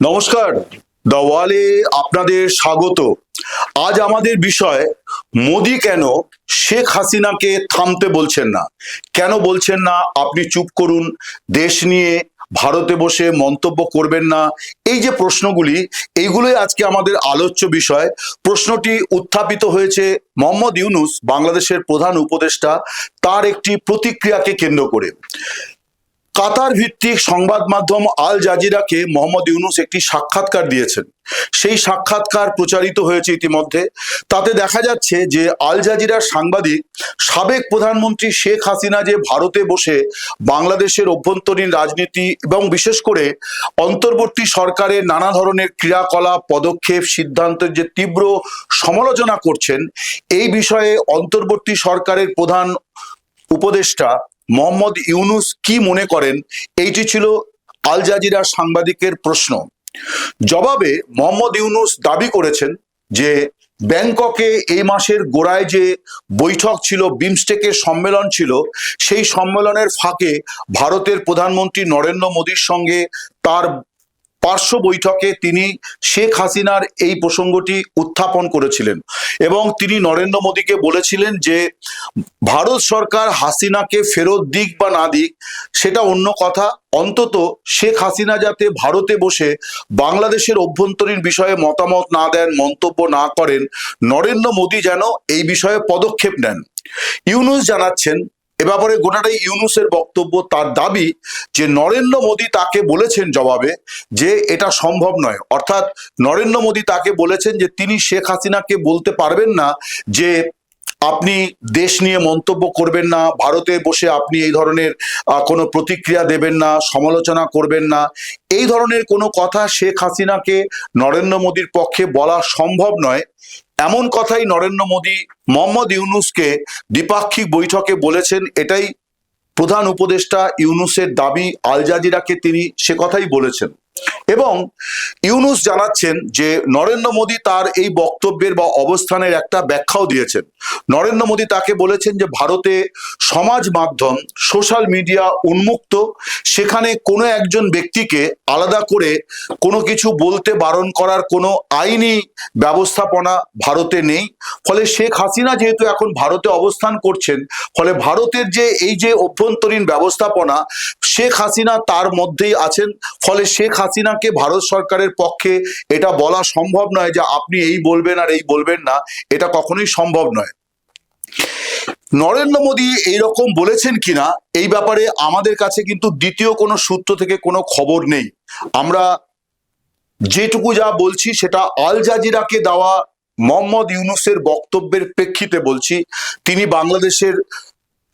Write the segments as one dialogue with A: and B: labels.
A: নমস্কার, দ্য ওয়ালে আপনাদের স্বাগত। আজ আমাদের বিষয়, মোদি কেন শেখ হাসিনাকে থামতে বলছেন না। কেন বলছেন না আপনি চুপ করুন, দেশ নিয়ে ভারতে বসে মন্তব্য করবেন না, এই যে প্রশ্নগুলি, এইগুলোই আজকে আমাদের আলোচ্য বিষয়। প্রশ্নটি উত্থাপিত হয়েছে মোহাম্মদ ইউনূস, বাংলাদেশের প্রধান উপদেষ্টা, তার একটি প্রতিক্রিয়াকে কেন্দ্র করে। কাতার ভিত্তিক সংবাদ মাধ্যম আল জাজিরাকে মোহাম্মদ ইউনূস একটি সাক্ষাৎকার দিয়েছেন। সেই সাক্ষাৎকার প্রচারিত হয়েছে ইতিমধ্যে। তাতে দেখা যাচ্ছে যে আল জাজিরার সাংবাদিক সাবেক প্রধানমন্ত্রী শেখ হাসিনা যে ভারতে বসে বাংলাদেশের অভ্যন্তরীণ রাজনীতি এবং বিশেষ করে অন্তর্বর্তী সরকারের নানা ধরনের ক্রিয়াকলাপ, পদক্ষেপ, সিদ্ধান্তের যে তীব্র সমালোচনা করছেন, এই বিষয়ে অন্তর্বর্তী সরকারের প্রধান উপদেষ্টা মোহাম্মদ ইউনূস কি মনে করেন, এইটি ছিল আল জাজিরার সাংবাদিকের প্রশ্ন। জবাবে মোহাম্মদ ইউনূস দাবি করেছেন যে ব্যাংককে এই মাসের গোড়ায় যে বৈঠক ছিল, বিমস্টেকের সম্মেলন ছিল, সেই সম্মেলনের ফাঁকে ভারতের প্রধানমন্ত্রী নরেন্দ্র মোদীর সঙ্গে তার পার্শ্ব বৈঠকে তিনি শেখ হাসিনার এই প্রসঙ্গটি উত্থাপন করেছিলেন এবং তিনি নরেন্দ্র মোদীকে বলেছিলেন যে ভারত সরকার হাসিনাকে ফেরত দিক বা না দিক সেটা অন্য কথা, অন্তত শেখ হাসিনা যাতে ভারতে বসে বাংলাদেশের অভ্যন্তরীণ বিষয়ে মতামত না দেন, মন্তব্য না করেন, নরেন্দ্র মোদী যেন এই বিষয়ে পদক্ষেপ নেন। ইউনূস জানাচ্ছেন, এ ব্যাপারে গোটাটাই ইউনূসের বক্তব্য। তার দাবি যে নরেন্দ্র মোদী তাকে বলেছেন জবাবে যে এটা সম্ভব নয়, অর্থাৎ নরেন্দ্র মোদী তাকে বলেছেন যে তিনি শেখ হাসিনাকে বলতে পারবেন না যে আপনি দেশ নিয়ে মন্তব্য করবেন না, ভারতে বসে আপনি এই ধরনের কোনো প্রতিক্রিয়া দেবেন না, সমালোচনা করবেন না, এই ধরনের কোনো কথা শেখ হাসিনাকে নরেন্দ্র মোদীর পক্ষে বলা সম্ভব নয়। এমন কথাই নরেন্দ্র মোদী মোহাম্মদ ইউনূসকে দ্বিপাক্ষিক বৈঠকে বলেছেন। এটাই প্রধান উপদেষ্টা ইউনূসের দাবি, আল জাজিরাকে তিনি সে কথাই বলেছেন। এবং ইউনূস জানাচ্ছেন যে নরেন্দ্র মোদী তার এই বক্তব্যের বা অবস্থানের একটা ব্যাখ্যাও দিয়েছেন। নরেন্দ্র মোদী তাকে বলেছেন যে ভারতে সমাজ মাধ্যম, সোশ্যাল মিডিয়া উন্মুক্ত, সেখানে কোনো একজন ব্যক্তিকে আলাদা করে কোনো কিছু বলতে বারণ করার কোনো আইনি ব্যবস্থাপনা ভারতে নেই। ফলে শেখ হাসিনা যেহেতু এখন ভারতে অবস্থান করছেন, ফলে ভারতের যে এই যে অভ্যন্তরীণ ব্যবস্থাপনা, শেখ হাসিনা তার মধ্যেই আছেন। ফলে শেখ হাসিনাকে ভারত সরকারের পক্ষে এটা বলা সম্ভব নয় যে আপনি এই বলবেন আর এই বলবেন না, এটা কখনোই সম্ভব নয়। নরেন্দ্র মোদী এইরকম বলেছেন কিনা এই ব্যাপারে আমাদের কাছে কিন্তু দ্বিতীয় কোনো সূত্র থেকে কোনো খবর নেই। আমরা যেটুকু যা বলছি সেটা আল জাজিরাকে দেওয়া মোহাম্মদ ইউনূসের বক্তব্যের প্রেক্ষিতে বলছি। তিনি বাংলাদেশের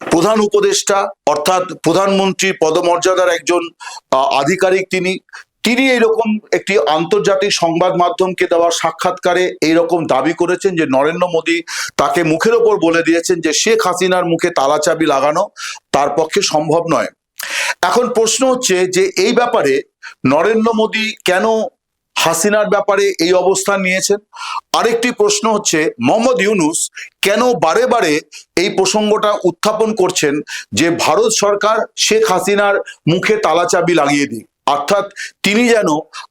A: প্রধান উপদেষ্টা, অর্থাৎ প্রধানমন্ত্রী পদমর্যাদার একজন আধিকারিক। তিনি এইরকম একটি আন্তর্জাতিক সংবাদ মাধ্যমকে দেওয়া সাক্ষাৎকারে এইরকম দাবি করেছেন যে নরেন্দ্র মোদী তাকে মুখের ওপর বলে দিয়েছেন যে শেখ হাসিনার মুখে তালাচাবি লাগানো তার পক্ষে সম্ভব নয়। এখন প্রশ্ন হচ্ছে যে এই ব্যাপারে নরেন্দ্র মোদী কেন হাসিনার ব্যাপারে এই অবস্থান নিয়েছেন। আরেকটি প্রশ্ন হচ্ছে মোহাম্মদ ইউনূস কেন বারে বারে এই প্রসঙ্গটা উত্থাপন করছেন যে ভারত সরকার শেখ হাসিনার মুখে তালাচাবি লাগিয়ে দিক, অর্থাৎ তিনি যেন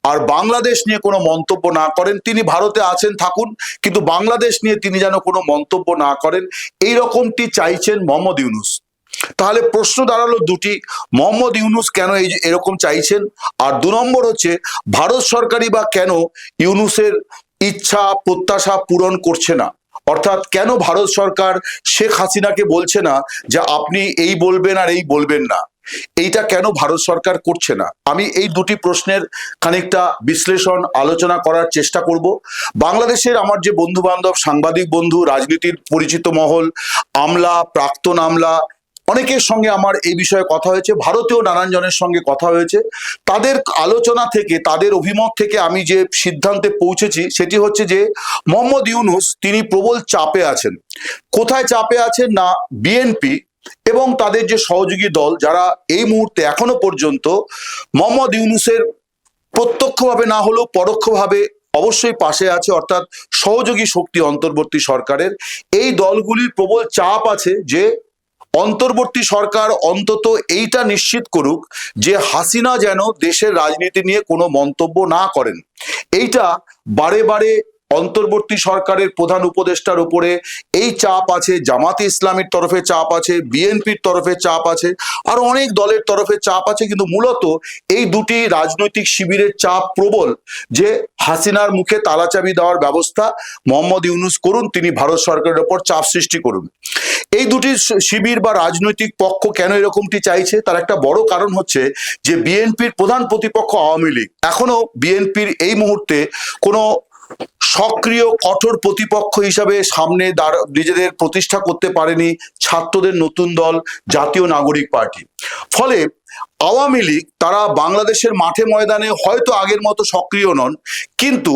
A: আর বাংলাদেশ নিয়ে কোনো মন্তব্য না করেন। তিনি ভারতে আছেন, থাকুন, কিন্তু বাংলাদেশ নিয়ে তিনি যেন কোনো মন্তব্য না করেন, এই রকমটি চাইছেন মোহাম্মদ ইউনূস। তাহলে প্রশ্ন দাঁড়ালো দুটি, মোহাম্মদ ইউনূস কেন এরকম চাইছেন, আর দু নম্বর হচ্ছে ভারত সরকারই বা কেন ইউনূসের ইচ্ছা প্রত্যাশা পূরণ করছে না। অর্থাৎ কেন ভারত সরকার শেখ হাসিনাকে বলছে না যে আপনি এই বলবেন আর এই বলবেন না, এইটা কেন ভারত সরকার করছে না। আমি এই দুটি প্রশ্নের খানিকটা বিশ্লেষণ আলোচনা করার চেষ্টা করব। বাংলাদেশের আমার যে বন্ধু বান্ধব, সাংবাদিক বন্ধু, রাজনীতির পরিচিত মহল, আমলা, প্রাক্তন আমলা, অনেকের সঙ্গে আমার এই বিষয়ে কথা হয়েছে, ভারতেও নানান জনের সঙ্গে কথা হয়েছে। তাদের আলোচনা থেকে, তাদের অভিমত থেকে আমি যে সিদ্ধান্তে পৌঁছেছি সেটি হচ্ছে যে মোহাম্মদ ইউনূস তিনি প্রবল চাপে আছেন। কোথায় চাপে আছেন না, বিএনপি এবং তাদের যে সহযোগী দল, যারা এই মুহূর্তে এখনো পর্যন্ত মোহাম্মদ ইউনূসের প্রত্যক্ষভাবে না হলেও পরোক্ষভাবে অবশ্যই পাশে আছে, অর্থাৎ সহযোগী শক্তি অন্তর্বর্তী সরকারের, এই দলগুলির প্রবল চাপ আছে যে অন্তর্বর্তী সরকার অন্তত এইটা নিশ্চিত করুক যে হাসিনা যেন দেশের রাজনীতি নিয়ে কোনো মন্তব্য না করেন। এইটা বারে বারে অন্তর্বর্তী সরকারের প্রধান উপদেষ্টার উপরে এই চাপ আছে, জামাতে ইসলামীর তরফে চাপ আছে, বিএনপির তরফে চাপ আছে, আর অনেক দলের তরফে চাপ আছে, কিন্তু মূলত এই দুটি রাজনৈতিক শিবিরের চাপ প্রবল যে হাসিনার মুখে তালাচাবি দেওয়ার ব্যবস্থা মোহাম্মদ ইউনূস করুন, তিনি ভারত সরকারের ওপর চাপ সৃষ্টি করুন। এই দুটি শিবির বা রাজনৈতিক পক্ষ কেন এরকমটি চাইছে, তার একটা বড় কারণ হচ্ছে যে বিএনপির প্রধান প্রতিপক্ষ আওয়ামী লীগ এখনো বিএনপির এই মুহূর্তে কোনো সক্রিয় কঠোর প্রতিপক্ষ হিসাবে সামনে নিজেদের প্রতিষ্ঠা করতে পারেনি ছাত্রদের নতুন দল জাতীয় নাগরিক পার্টি। ফলে আওয়ামী লীগ তারা বাংলাদেশের মাঠে ময়দানে হয়তো আগের মতো সক্রিয় নন, কিন্তু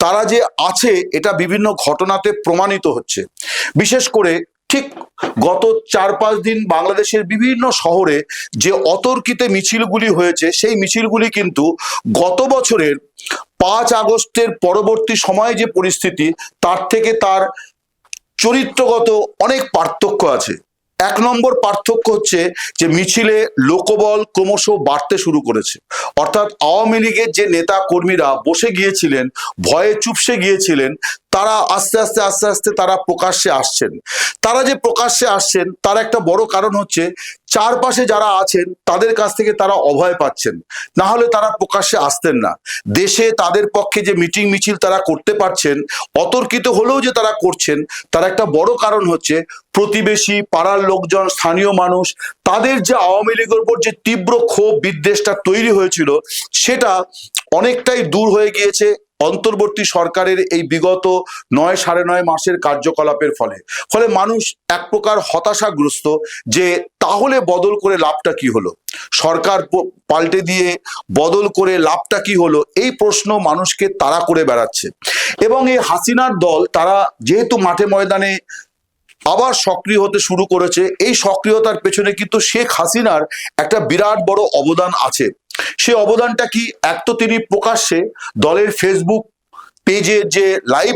A: তারা যে আছে এটা বিভিন্ন ঘটনাতে প্রমাণিত হচ্ছে। বিশেষ করে ঠিক গত 4-5 দিন বাংলাদেশের বিভিন্ন শহরে যে অতর্কিতে মিছিলগুলি হয়েছে, সেই মিছিলগুলি কিন্তু গত বছরের 5 আগস্টের পরবর্তী সময়ে যে পরিস্থিতি, তার থেকে তার চরিত্রগত অনেক পার্থক্য আছে। 1 নম্বর পার্থক্য হচ্ছে যে মিছিলে লোকবল ক্রমশ বাড়তে শুরু করেছে। অর্থাৎ আওয়ামী লীগের যে নেতা কর্মীরা বসে গিয়েছিলেন, ভয়ে চুপসে গিয়েছিলেন, তারা আস্তে আস্তে আস্তে আস্তে তারা প্রকাশ্যে আসছেন। তারা যে প্রকাশ্যে আসছেন তার একটা বড় কারণ হচ্ছে চারপাশে যারা আছেন তাদের কাছ থেকে তারা অভয় পাচ্ছেন, না হলে তারা প্রকাশ্যে আসতেন না। দেশে তাদের পক্ষে যে মিটিং মিছিল তারা করতে পারছেন, অতর্কিত হলেও যে তারা করছেন, তার একটা বড় কারণ হচ্ছে প্রতিবেশী, পাড়ার লোকজন, স্থানীয় মানুষ, তাদের যে আওয়ামী লীগের উপর যে তীব্র ক্ষোভ বিদ্বেষটা তৈরি হয়েছিল, সেটা অনেকটাই দূর হয়ে গিয়েছে অন্তর্বর্তী সরকারের এই বিগত 9-9.5 মাসের কার্যকলাপের ফলে। ফলে মানুষ এক প্রকার হতাশাগ্রস্ত যে তাহলে বদল করে লাভটা কি হলো, সরকার পাল্টে দিয়ে বদল করে লাভটা কি হলো, এই প্রশ্ন মানুষকে তাড়া করে বেড়াচ্ছে। এবং এই হাসিনার দল তারা যেহেতু মাঠে ময়দানে আবার সক্রিয় হতে শুরু করেছে, এই সক্রিয়তার পেছনে কিন্তু শেখ হাসিনার একটা বিরাট বড় অবদান আছে। সে অবদানটা কি? এক তো তিনি প্রকাশ্যে দলের ফেসবুক পেজে যে লাইভ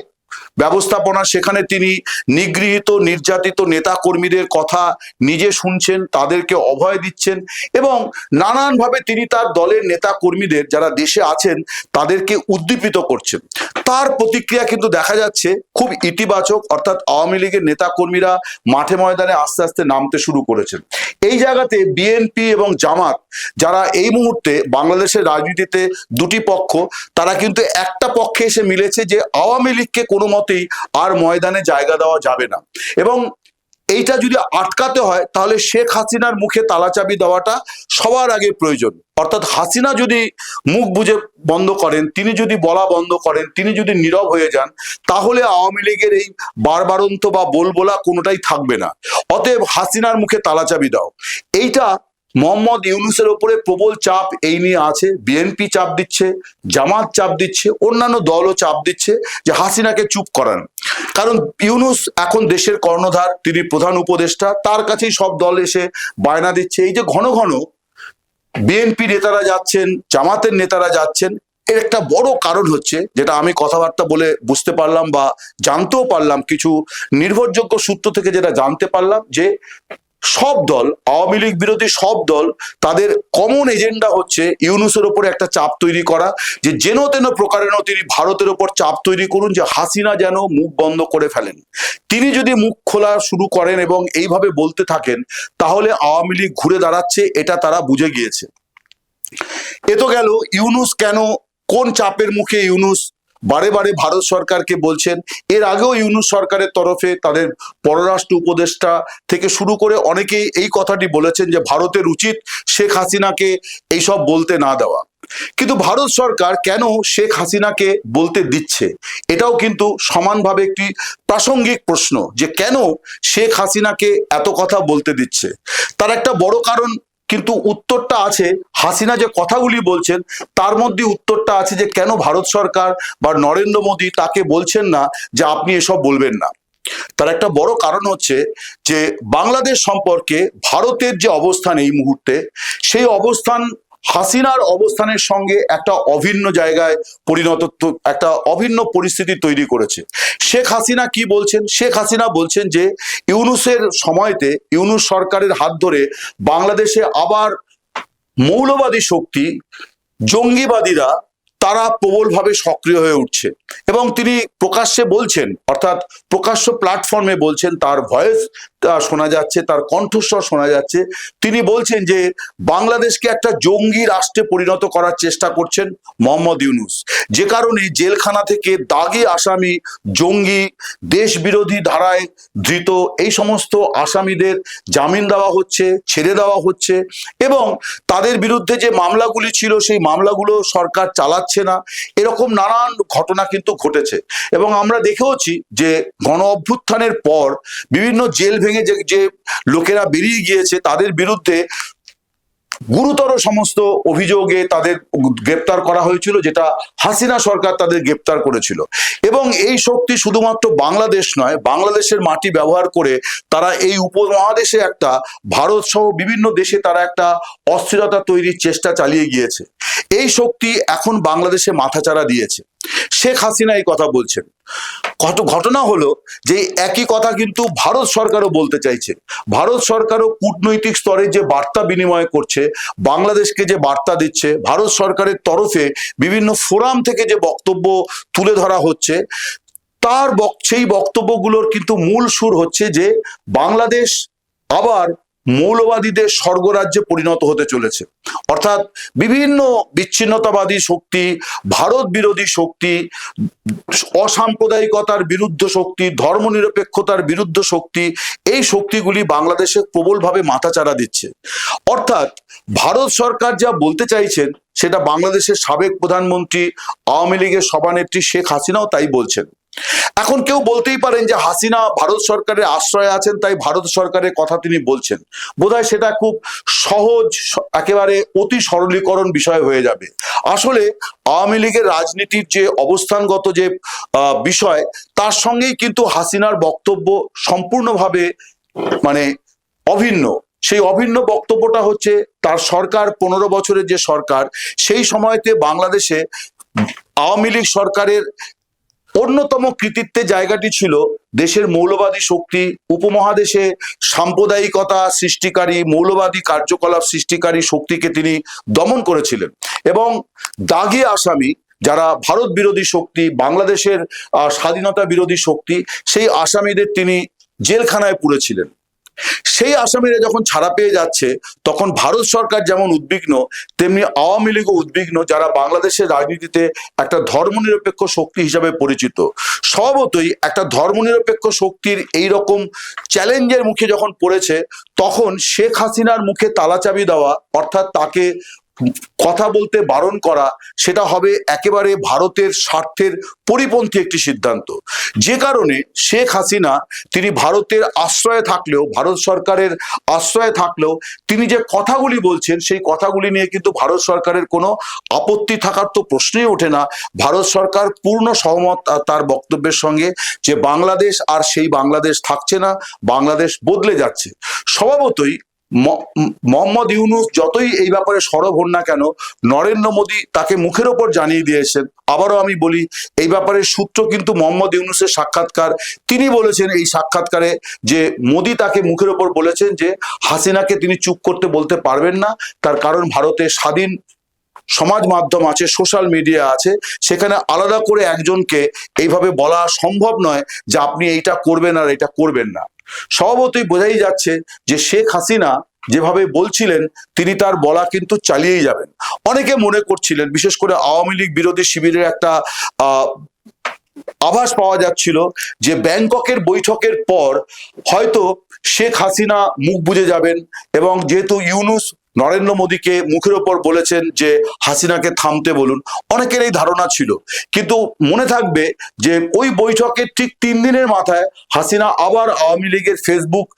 A: ব্যবস্থাপনা, সেখানে তিনি নিগৃহীত নির্যাতিত নেতা কর্মীদের কথা নিজে শুনছেন, তাদেরকে অভয় দিচ্ছেন এবং নানানভাবে তিনি তার দলের নেতা কর্মীদের যারা দেশে আছেন তাদেরকে উদ্দীপিত করছেন। তার প্রতিক্রিয়া কিন্তু দেখা যাচ্ছে খুব ইতিবাচক, অর্থাৎ আওয়ামী লীগের নেতা কর্মীরা মাঠে ময়দানে আস্তে আস্তে নামতে শুরু করেছেন। এই জায়গাতে বিএনপি এবং জামাত, যারা এই মুহূর্তে বাংলাদেশের রাজনীতিতে দুটি পক্ষ, তারা কিন্তু একটা পক্ষে এসে মিলেছে যে আওয়ামী লীগকে কোনো মতেই আর ময়দানে জায়গা দেওয়া যাবে না। এবং এইটা যদি আটকাতে হয় তাহলে শেখ হাসিনার মুখে তালাচাবি দেওয়াটা সবার আগে প্রয়োজন। অর্থাৎ হাসিনা যদি মুখ বুজে বন্ধ করেন, তিনি যদি বলা বন্ধ করেন, তিনি যদি নীরব হয়ে যান, তাহলে আওয়ামী লীগের এই বারবারন্ত বা বলবোলা কোনোটাই থাকবে না। অতএব হাসিনার মুখে তালাচাবি দাও, এইটা মোহাম্মদ ইউনূসের ওপরে প্রবল চাপ এই নিয়ে আছে। বিএনপি চাপ দিচ্ছে, জামাত চাপ দিচ্ছে, অন্যান্য দলও চাপ দিচ্ছে যে হাসিনাকে চুপ করান। কারণ ইউনূস এখন দেশের কর্ণধার, তিনি প্রধান উপদেষ্টা, তার কাছেই সব দল এসে বায়না দিচ্ছে। এই যে ঘন ঘন বিএনপি নেতারা যাচ্ছেন, জামাতের নেতারা যাচ্ছেন, এর একটা বড় কারণ হচ্ছে, যেটা আমি কথাবার্তা বলে বুঝতে পারলাম বা জানতেও পারলাম, কিছু নির্ভরযোগ্য সূত্র থেকে যেটা জানতে পারলাম, যে সব দল, আওয়ামী লীগ বিরোধী সব দল, তাদের কমন এজেন্ডা হচ্ছে ইউনূসের উপরে একটা চাপ তৈরি করা, যে যেন তেন প্রকারেণ তিনি ভারতের উপর চাপ তৈরি করুন যে হাসিনা যেন মুখ বন্ধ করে ফেলেন। তিনি যদি মুখ খোলা শুরু করেন এবং এইভাবে বলতে থাকেন, তাহলে আওয়ামী লীগ ঘুরে দাঁড়াচ্ছে, এটা তারা বুঝে গিয়েছে। এ তো গেল ইউনূস কেন, কোন চাপের মুখে ইউনূস বারে বারে ভারত সরকারকে বলছেন। এর আগেও ইউনূস সরকারের তরফে তাদের পররাষ্ট্র উপদেষ্টা থেকে শুরু করে অনেকেই এই কথাটি বলেছেন যে ভারতের উচিত শেখ হাসিনাকে এইসব বলতে না দেওয়া। কিন্তু ভারত সরকার কেন শেখ হাসিনাকে বলতে দিচ্ছে, এটাও কিন্তু সমানভাবে একটি প্রাসঙ্গিক প্রশ্ন, যে কেন শেখ হাসিনাকে এত কথা বলতে দিচ্ছে। তার একটা বড় কারণ কিন্তু উত্তরটা আছে, হাসিনা যে কথাগুলি বলছেন তার মধ্যে উত্তরটা আছে যে কেন ভারত সরকার বা নরেন্দ্র মোদী তাকে বলছেন না যে আপনি এসব বলবেন না। তার একটা বড় কারণ হচ্ছে যে বাংলাদেশ সম্পর্কে ভারতের যে অবস্থান এই মুহূর্তে, সেই অবস্থান হাসিনার অবস্থানের সঙ্গে একটা অভিন্ন জায়গায় একটা অভিন্ন পরিস্থিতি তৈরি করেছে। শেখ হাসিনা কি বলছেন? শেখ হাসিনা বলছেন যে ইউনূসের সময়তে, ইউনূস সরকারের হাত ধরে বাংলাদেশে আবার মৌলবাদী শক্তি, জঙ্গিবাদীরা তারা প্রবলভাবে সক্রিয় হয়ে উঠছে এবং তিনি প্রকাশ্যে বলছেন, অর্থাৎ প্রকাশ্য প্ল্যাটফর্মে বলছেন, তার ভয়েস শোনা যাচ্ছে, তার কণ্ঠস্বর শোনা যাচ্ছে। তিনি বলছেন যে বাংলাদেশকে একটা জঙ্গি রাষ্ট্রে পরিণত করার চেষ্টা করছেন মোহাম্মদ ইউনূস, যে কারণে জেলখানা থেকে দাগি আসামি, জঙ্গি, দেশ বিরোধী ধারায় ধৃত এই সমস্ত আসামিদের জামিন দেওয়া হচ্ছে, ছেড়ে দেওয়া হচ্ছে এবং তাদের বিরুদ্ধে যে মামলাগুলি ছিল সেই মামলাগুলো সরকার চালাচ্ছে না। এরকম নানান ঘটনা কিন্তু ঘটেছে এবং আমরা দেখেওছি যে গণ অভ্যুত্থানের পর বিভিন্ন জেল ভেঙে যে লোকেরা বেরিয়ে গিয়েছে তাদের বিরুদ্ধে গুরুতর সমস্ত অভিযোগে তাদের গ্রেপ্তার করা হয়েছিল, যেটা হাসিনা সরকার তাদের গ্রেপ্তার করেছিল। এবং এই শক্তি শুধুমাত্র বাংলাদেশ নয়, বাংলাদেশের মাটি ব্যবহার করে তারা এই উপমহাদেশে একটা, ভারত সহ বিভিন্ন দেশে তারা একটা অস্থিরতা তৈরির চেষ্টা চালিয়ে গিয়েছে। এই শক্তি এখন বাংলাদেশে মাথাচাড়া দিয়েছে। শেখ হাসিনা এই কথা বলছেন। ঘটনা হলো যে একই কথা কিন্তু ভারত সরকারও বলতে চাইছে। ভারত সরকারও কূটনৈতিক স্তরে যে বার্তা বিনিময় করছে, বাংলাদেশকে যে বার্তা দিচ্ছে, ভারত সরকারের তরফে বিভিন্ন ফোরাম থেকে যে বক্তব্য তুলে ধরা হচ্ছে, সেই বক্তব্যগুলোর কিন্তু মূল সুর হচ্ছে যে বাংলাদেশ আবার মৌলবাদীদের স্বর্গরাজ্যে পরিণত হতে চলেছে। অর্থাৎ বিভিন্ন বিচ্ছিন্নতাবাদী শক্তি, ভারত বিরোধী শক্তি, অসাম্প্রদায়িকতার বিরুদ্ধ শক্তি, ধর্মনিরপেক্ষতার বিরুদ্ধ শক্তি, এই শক্তিগুলি বাংলাদেশে প্রবলভাবে মাথাচাড়া দিচ্ছে। অর্থাৎ ভারত সরকার যা বলতে চাইছেন সেটা বাংলাদেশের সাবেক প্রধানমন্ত্রী, আওয়ামী লীগের সভানেত্রী শেখ হাসিনাও তাই বলছেন। এখন কেউ বলতেই পারেন যে হাসিনা ভারত সরকারের আশ্রয়ে আছেন, তাই ভারত সরকারের কথা তিনি বলছেন। বোধহয় সেটা খুব সহজ, একেবারে অতি সরলীকরণ বিষয় হয়ে যাবে। আসলে আওয়ামী লীগের রাজনীতির যে অবস্থানগত যে বিষয়, তার সঙ্গেই কিন্তু হাসিনার বক্তব্য সম্পূর্ণভাবে অভিন্ন। সেই অভিন্ন বক্তব্যটা হচ্ছে তার সরকার, 15 বছরের যে সরকার, সেই সময়তে বাংলাদেশে আওয়ামী লীগ সরকারের অন্যতম কৃতিত্বের জায়গাটি ছিল দেশের মৌলবাদী শক্তি, উপমহাদেশে সাম্প্রদায়িকতা সৃষ্টিকারী, মৌলবাদী কার্যকলাপ সৃষ্টিকারী শক্তিকে তিনি দমন করেছিলেন এবং দাগি আসামি যারা ভারত বিরোধী শক্তি, বাংলাদেশের স্বাধীনতা বিরোধী শক্তি, সেই আসামিদের তিনি জেলখানায় পুরেছিলেন। সেই আসামিরা যখন ছাড়া পেয়ে যাচ্ছে তখন ভারত সরকার যেমন উদ্বিগ্ন, তেমনি আওয়ামী লীগও উদ্বিগ্ন, যারা বাংলাদেশের রাজনীতিতে একটা ধর্মনিরপেক্ষ শক্তি হিসাবে পরিচিত। স্বভাবতই একটা ধর্মনিরপেক্ষ শক্তির এই রকম চ্যালেঞ্জের মুখে যখন পড়েছে, তখন শেখ হাসিনার মুখে তালাচাবি দেওয়া, অর্থাৎ তাকে কথা বলতে বারণ করা, সেটা হবে একেবারে ভারতের স্বার্থের পরিপন্থী একটি সিদ্ধান্ত। যে কারণে শেখ হাসিনা তিনি ভারতের আশ্রয়ে থাকলেও, ভারত সরকারের আশ্রয়ে থাকলেও তিনি যে কথাগুলি বলছেন সেই কথাগুলি নিয়ে কিন্তু ভারত সরকারের কোনো আপত্তি থাকার তো প্রশ্নই ওঠে না। ভারত সরকার পূর্ণ সহমত তার বক্তব্যের সঙ্গে যে বাংলাদেশ আর সেই বাংলাদেশ থাকছে না, বাংলাদেশ বদলে যাচ্ছে। স্বভাবতই মোহাম্মদ ইউনূস যতই এই ব্যাপারে সরব হন না কেন, নরেন্দ্র মোদী তাকে মুখের ওপর জানিয়ে দিয়েছেন। আবারও আমি বলি, এই ব্যাপারে সূত্র কিন্তু মোহাম্মদ ইউনূসের সাক্ষাৎকার, তিনি বলেছেন এই সাক্ষাৎকারে যে মোদী তাকে মুখের ওপর বলেছেন যে হাসিনাকে তিনি চুপ করতে বলতে পারবেন না, তার কারণ ভারতে স্বাধীন সমাজ মাধ্যম আছে, সোশ্যাল মিডিয়া আছে, সেখানে আলাদা করে একজনকে এইভাবে বলা সম্ভব নয় যে আপনি এইটা করবেন আর এটা করবেন না। স্বভাবতই বোঝাই যাচ্ছে যে শেখ হাসিনা যেভাবে বলছিলেন তিনি তার বলা কিন্তু চালিয়েই যাবেন। অনেকে মনে করছিলেন, বিশেষ করে আওয়ামী লীগ বিরোধী শিবিরের একটা আভাস পাওয়া যাচ্ছিল যে ব্যাংককের বৈঠকের পর হয়তো শেখ হাসিনা মুখ বুজে যাবেন এবং যেহেতু ইউনূস নরেন্দ্র মোদীকে মুখের ওপর বলেছেন যে হাসিনাকে থামতে বলুন, অনেকের এই ধারণা ছিল। কিন্তু মনে থাকবে যে ওই বৈঠকের ঠিক 3 দিনের মাথায় হাসিনা আবার আওয়ামী লীগের ফেসবুক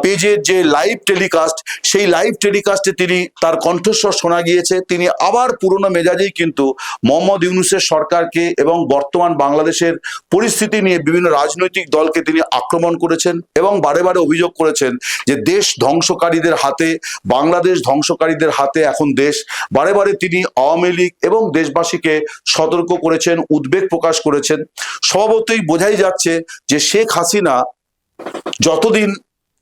A: পেজের যে লাইভ টেলিকাস্ট, সেই লাইভ টেলিকাস্টে তিনি তার কণ্ঠস্বর শোনা গিয়েছে। তিনি আবার পুরনো মেজাজেই কিন্তু মোহাম্মদ ইউনূসের সরকারকে এবং বর্তমান বাংলাদেশের পরিস্থিতি নিয়ে বিভিন্ন রাজনৈতিক দলকে তিনি আক্রমণ করেছেন এবং বারে বারে অভিযোগ করেছেন যে দেশ ধ্বংসকারীদের হাতে, বাংলাদেশ ধ্বংসকারীদের হাতে এখন দেশ। বারে বারে তিনি আওয়ামী লীগ এবং দেশবাসীকে সতর্ক করেছেন, উদ্বেগ প্রকাশ করেছেন। স্বভাবতই বোঝাই যাচ্ছে যে শেখ হাসিনা যতদিন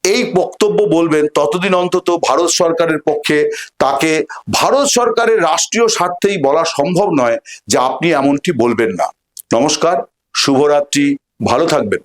A: এই বক্তব্য বলবেন ততদিন অন্তত ভারত সরকারের পক্ষে তাকে ভারত সরকারের রাষ্ট্রীয় স্বার্থেই বলা সম্ভব নয় যে আপনি এমনটি বলবেন না। নমস্কার, শুভরাত্রি, ভালো থাকবেন।